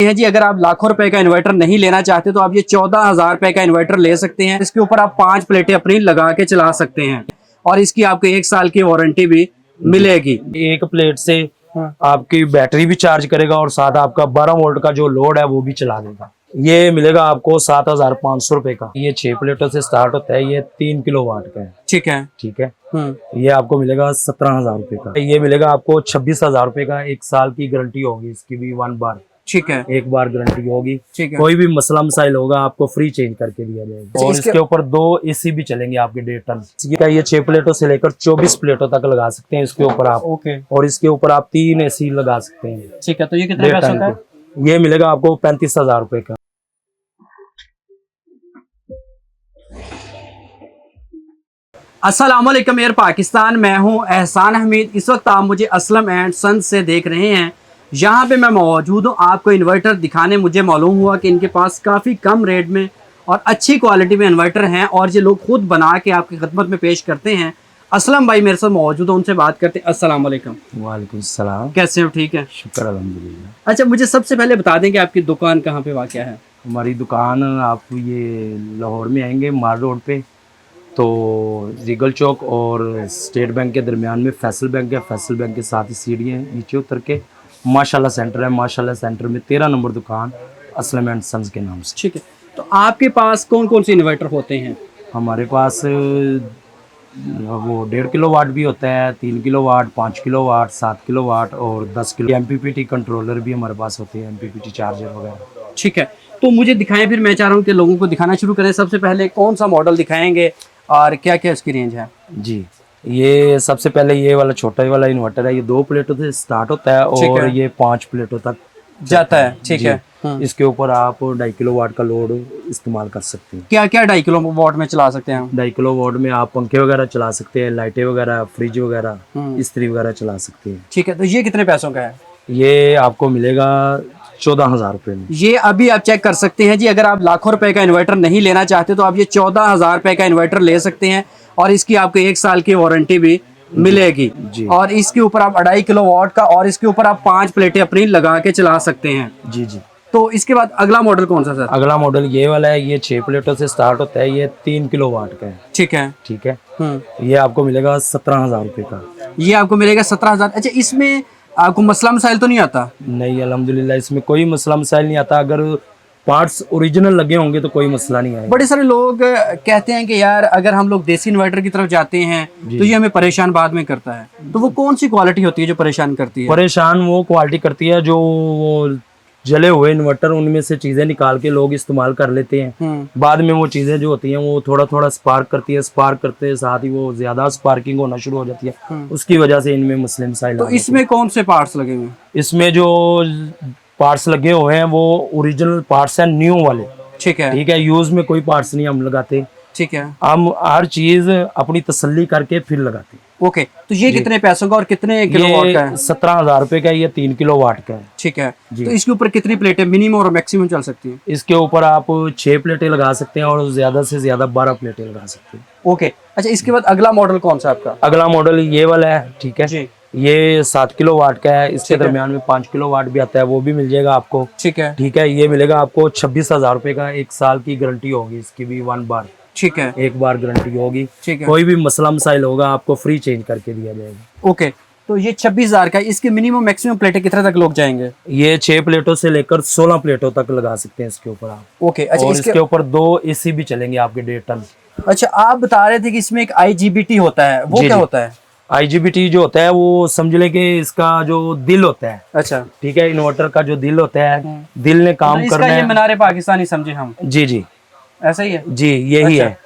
है जी। अगर आप लाखों रुपए का इन्वर्टर नहीं लेना चाहते तो आप ये 14,000 रुपए का इन्वर्टर ले सकते हैं। इसके ऊपर आप 5 प्लेटें अपनी लगा के चला सकते हैं और इसकी आपको 1 साल की वारंटी भी मिलेगी। एक प्लेट से आपकी बैटरी भी चार्ज करेगा और साथ आपका 12 वोल्ट का जो लोड है वो भी चला देगा। ये मिलेगा आपको 7,500 रुपए का। ये 6 प्लेटों से स्टार्ट होता है। ये 3 किलो वाट का है। ठीक है। ठीक है। ये आपको मिलेगा 17,000 रुपए का। ये मिलेगा आपको 26,000 रुपए का। 1 साल की गारंटी होगी इसकी भी 1 बार। ठीक है। 1 बार गारंटी होगी। ठीक है। कोई भी मसला मसाइल होगा आपको फ्री चेंज करके दिया जाएगा। और इसके ऊपर 2 एसी भी चलेंगे आपके 1.5 टन। ये 6 प्लेटों से लेकर 24 प्लेटों तक लगा सकते हैं इसके ऊपर आप। ओके। और इसके ऊपर आप 3 एसी लगा सकते हैं। ठीक है। तो ये कितने पैसों का है? ये मिलेगा आपको 35,000 रुपए का। अस्सलाम वालेकुम एयर पाकिस्तान, मैं हूं एहसान हमीद। इस वक्त आप मुझे असलम एंड सन्स से देख रहे हैं। यहाँ पे मैं मौजूद हूँ आपको इन्वर्टर दिखाने। मुझे मालूम हुआ कि इनके पास काफ़ी कम रेट में और अच्छी क्वालिटी में इन्वर्टर हैं और ये लोग खुद बना के आपकी खिदमत में पेश करते हैं। असलम भाई मेरे साथ मौजूद है, उनसे बात करते हैं। अस्सलाम वालेकुम। वालेकुम सलाम। कैसे हो? ठीक है, शुक्र अल्हम्दुलिल्लाह। अच्छा, मुझे सबसे पहले बता दें कि आपकी दुकान कहाँ पे वाक़या है? हमारी दुकान आप ये लाहौर में आएंगे मार रोड पे, तो रीगल चौक और स्टेट बैंक के दरमियान में फैसल बैंक है। फैसल बैंक के साथ ही सीढ़ियाँ हैं, नीचे उतर के माशाल्लाह सेंटर है। माशाल्लाह सेंटर में 13 नंबर दुकान असलम एंड सन्स के नाम से। ठीक है। तो आपके पास कौन कौन से इन्वर्टर होते हैं? हमारे पास वो 1.5 किलो वाट भी होता है, 3 kilowatt, 5 kilowatt, 7 kilowatt और 10 किलो। MPPT कंट्रोलर भी हमारे पास होते हैं, MPPT चार्जर वगैरह। ठीक है। तो मुझे दिखाएं, फिर मैं चाह रहा हूँ कि लोगों को दिखाना शुरू करें। सबसे पहले कौन सा मॉडल दिखाएंगे और क्या क्या इसकी रेंज है? जी, ये सबसे पहले ये वाला छोटा वाला इन्वर्टर है। ये 2 प्लेटों से स्टार्ट होता है और ये 5 प्लेटों तक जाता है। ठीक है। इसके ऊपर आप 2.5 किलो वाट का लोड इस्तेमाल कर सकते हैं। क्या क्या 2.5 किलो वाट में चला सकते हैं? 2.5 किलो वाट में आप पंखे वगैरह चला सकते हैं, लाइटें वगैरह, फ्रिज वगैरह, इस्त्री वगैरह चला सकते हैं। ठीक है। तो ये कितने पैसों का है? ये आपको मिलेगा 14,000 रुपए में। ये अभी आप चेक कर सकते हैं जी। अगर आप लाखों रुपए का इन्वर्टर नहीं लेना चाहते तो आप ये 14,000 रुपए का इन्वर्टर ले सकते हैं और इसकी आपको 1 साल की वारंटी भी मिलेगी जी। और इसके ऊपर आप 2.5 किलो वाट का और इसके ऊपर आप 5 प्लेटें अपनी लगा के चला सकते हैं। जी जी। तो इसके बाद अगला मॉडल कौन सा सर? अगला मॉडल ये वाला है। ये 6 प्लेटों से स्टार्ट होता है। ये 3 किलो वाट का है। ठीक है। ठीक है। ये आपको मिलेगा 17,000 रुपए का। ये आपको मिलेगा 17,000। अच्छा, इसमें आपको मसला मसाइल तो नहीं आता? नहीं, अल्हम्दुलिल्लाह इसमें कोई मसला मसाइल नहीं आता। अगर पार्ट्स ओरिजिनल लगे होंगे तो कोई मसला नहीं आएगा। बड़े सारे लोग कहते हैं कि यार अगर हम लोग देसी इन्वर्टर की तरफ जाते हैं तो ये हमें परेशान बाद में करता है। तो वो कौन सी क्वालिटी होती है जो परेशान करती है? परेशान वो क्वालिटी करती है जो वो जले हुए इन्वर्टर उनमें से चीजें निकाल के लोग इस्तेमाल कर लेते हैं। बाद में वो चीजें जो होती हैं वो थोड़ा थोड़ा स्पार्क करती है। स्पार्क करते हैं साथ ही वो ज्यादा स्पार्किंग होना शुरू हो जाती है। उसकी वजह से इनमें मसले मसाइल। तो इसमें कौन से पार्ट्स लगे हुए हैं? इसमें जो पार्ट्स लगे हुए हैं वो ओरिजिनल पार्ट्स हैं, न्यू वाले। ठीक है। ठीक है। यूज में कोई पार्ट्स नहीं हम लगाते। ठीक है। हम हर चीज अपनी तसल्ली करके फिर लगाते हैं। ओके। तो ये कितने पैसों का और कितने किलो वाट का है? 17,000 रुपए का। ये 3 किलो वाट का है। ठीक है। तो इसके ऊपर कितनी प्लेटें मिनिमम और मैक्सिमम चल सकती है? इसके ऊपर आप 6 प्लेटें लगा सकते हैं और ज्यादा से ज्यादा 12 प्लेटें लगा सकते हैं। ओके। अच्छा, इसके बाद अगला मॉडल कौन सा आपका? अगला मॉडल ये वाला है। ठीक है जी। ये 7 किलो वाट का है। इसके दरमियान में 5 किलो वाट भी आता है, वो भी मिल जाएगा आपको। ठीक है। ठीक है। ये मिलेगा आपको 26,000 रुपए का। 1 साल की गारंटी होगी इसकी भी 1 बार। ठीक है। 1 बार गारंटी होगी। ठीक है। कोई भी मसला मसाइल होगा आपको फ्री चेंज करके दिया जाएगा। ओके। तो ये 26,000 का। इसके मिनिमम मैक्सिमम प्लेटें कितने तक लोग जाएंगे? ये 6 प्लेटों से लेकर 16 प्लेटों तक लगा सकते हैं इसके ऊपर आप। ओके। अच्छा, और इसके ऊपर 2 एसी भी चलेंगे आपके 1.5 टन। अच्छा, आप बता रहे थे कि इसमें एक IGBT होता है, वो क्या होता है? IGBT जो होता है वो समझ ले कि इसका जो दिल होता है। अच्छा। ठीक है। इन्वर्टर का जो दिल होता है, दिल ने काम करना है। ये मीनार पाकिस्तानी समझे हम। जी जी, ऐसा ही है जी, यही है।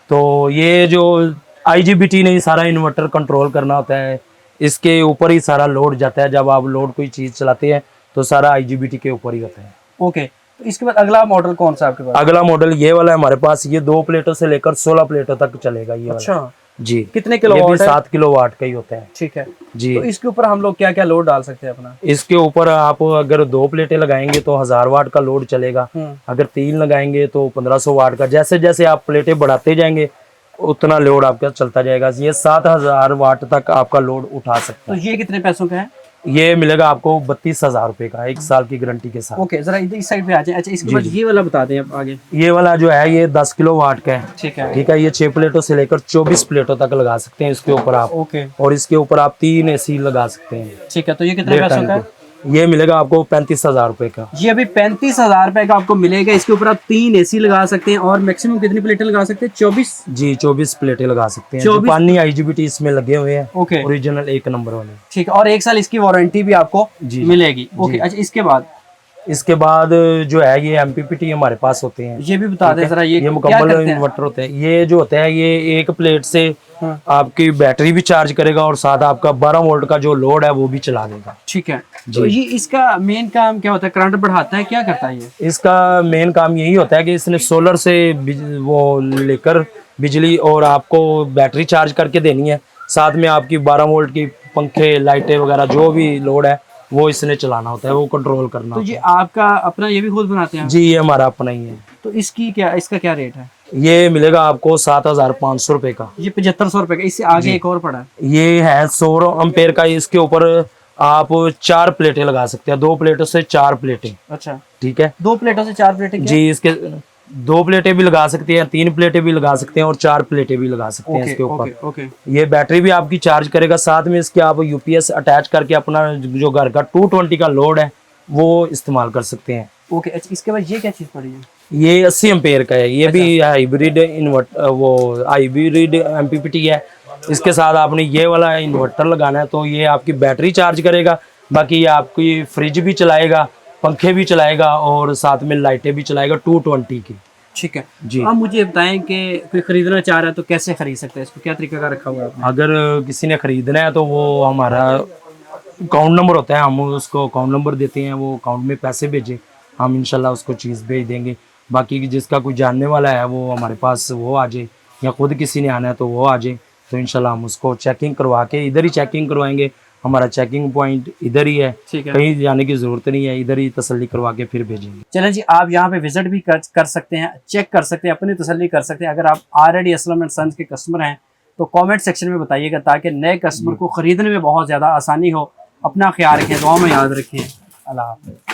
तो ये जो IGBT ने सारा इन्वर्टर कंट्रोल करना होता है, इसके ऊपर ही सारा लोड जाता है। जब आप लोड कोई चीज चलाते हैं तो सारा IGBT के ऊपर ही होता है। ओके। तो इसके बाद अगला मॉडल कौन सा आपके पास? अगला मॉडल ये वाला है हमारे पास। ये 2 प्लेटों से लेकर 16 प्लेटों तक चलेगा ये वाला। अच्छा जी। कितने किलो वाट है? 7 किलो वाट का ही होता है। ठीक है जी। तो इसके ऊपर हम लोग क्या क्या लोड डाल सकते हैं अपना? इसके ऊपर आप अगर 2 प्लेटें लगाएंगे तो 1000 वाट का लोड चलेगा। अगर 3 लगाएंगे तो 1500 वाट का। जैसे जैसे आप प्लेटें बढ़ाते जाएंगे उतना लोड आपका चलता जाएगा। ये 7,000 वाट तक आपका लोड उठा सकता है। तो ये कितने पैसों का है? ये मिलेगा आपको 32,000 रुपये का, 1 साल की गारंटी के साथ। ओके, जरा इस साइड पे आ जाए। अच्छा, इसके जी, बाद जी। ये वाला बता दें आप आगे। ये वाला जो है ये 10 किलो वाट का है। ठीक है। ठीक है, ये 6 प्लेटों से लेकर 24 प्लेटों तक लगा सकते हैं इसके ऊपर आप। ओके, और इसके ऊपर आप 3 AC लगा सकते हैं। ठीक है। तो ये कितने डे पैसों टाइम का है? पे ये मिलेगा आपको 35,000 रुपये का। ये अभी 35,000 रुपए का आपको मिलेगा। इसके ऊपर आप 3 AC लगा सकते हैं और मैक्सिमम कितनी प्लेटें लगा सकते हैं? 24। जी, 24 प्लेटें लगा सकते हैं। 24 जापानी IGBT इसमें लगे हुए हैं, ओके, ओरिजिनल 1 नंबर वाले। ठीक है। और 1 साल इसकी वारंटी भी आपको जी, मिलेगी। ओके, जी। अच्छा, इसके बाद इसके बाद जो है ये MPPT हमारे पास होते हैं। ये भी बता दें जरा, ये क्या मुकम्मल करते हैं? इन्वर्टर होते हैं। ये जो होता है ये एक प्लेट से हाँ। आपकी बैटरी भी चार्ज करेगा और साथ आपका 12 वोल्ट का जो लोड है वो भी चला देगा। ठीक है। तो ये इसका मेन काम क्या होता है? करंट बढ़ाता है, क्या करता है ये? इसका मेन काम यही होता है कि इसने सोलर से वो लेकर बिजली और आपको बैटरी चार्ज करके देनी है, साथ में आपकी 12 वोल्ट की पंखे लाइटें वगैरह जो भी लोड है वो इसने चलाना होता है, वो कंट्रोल करना तो होता ये आपका अपना, ये भी खुद बनाते हैं है। आप? जी, ये हमारा अपना ही है। तो इसका क्या रेट है? ये मिलेगा आपको 7,500 रुपये का। ये 7500 रुपए का। इससे आगे एक और पड़ा है। ये है 100 एम्पेयर का। इसके ऊपर आप 4 प्लेटें लगा सकते हैं, 2 प्लेटों से 4 प्लेटें। अच्छा, ठीक है 2 प्लेटों से 4 प्लेटें क्या? जी, इसके 2 प्लेटें भी लगा सकते हैं, 3 प्लेटें भी लगा सकते हैं और 4 प्लेटें भी लगा सकते हैं ओके, इसके ऊपर। Okay, okay. ये बैटरी भी आपकी चार्ज करेगा, साथ में इसके आप UPS अटैच करके अपना जो घर का 220 का लोड है वो इस्तेमाल कर सकते हैं। ओके, अच्छा, इसके बाद ये क्या चीज़ पड़ी है? ये 80 एम्पेयर का है। ये भी हाइब्रिड हाइब्रिड MPPT है। इसके साथ आपने ये वाला इन्वर्टर लगाना है तो ये आपकी बैटरी चार्ज करेगा, बाकी ये आपकी फ्रिज भी चलाएगा, पंखे भी चलाएगा और साथ में लाइटें भी चलाएगा 220 की। ठीक है जी। अब मुझे बताएं कि कोई खरीदना चाह रहा है तो कैसे खरीद सकता है इसको? क्या तरीका का रखा हुआ है आपने? अगर किसी ने खरीदना है तो वो हमारा अकाउंट नंबर होता है, हम उसको अकाउंट नंबर देते हैं, वो अकाउंट में पैसे भेजे, हम इंशाल्लाह उसको चीज़ भेज देंगे। बाकी जिसका कोई जानने वाला है वो हमारे पास वो आ जाए, या खुद किसी ने आना है तो वो आ जाए, तो इंशाल्लाह हम उसको चेकिंग करवा के इधर ही चेकिंग करवाएंगे। हमारा चेकिंग पॉइंट इधर ही है, ठीक है। कहीं जाने की ज़रूरत नहीं है, इधर ही तसल्ली करवा के फिर भेजेंगे। चलें जी, आप यहाँ पे विजिट भी कर सकते हैं, चेक कर सकते हैं, अपनी तसल्ली कर सकते हैं। अगर आप ऑलरेडी असलम एंड सन्स के कस्टमर हैं तो कमेंट सेक्शन में बताइएगा ताकि नए कस्टमर को ख़रीदने में बहुत ज़्यादा आसानी हो। अपना ख्याल रखें, दुआ में याद रखें। अल्लाह हाफ़िज़।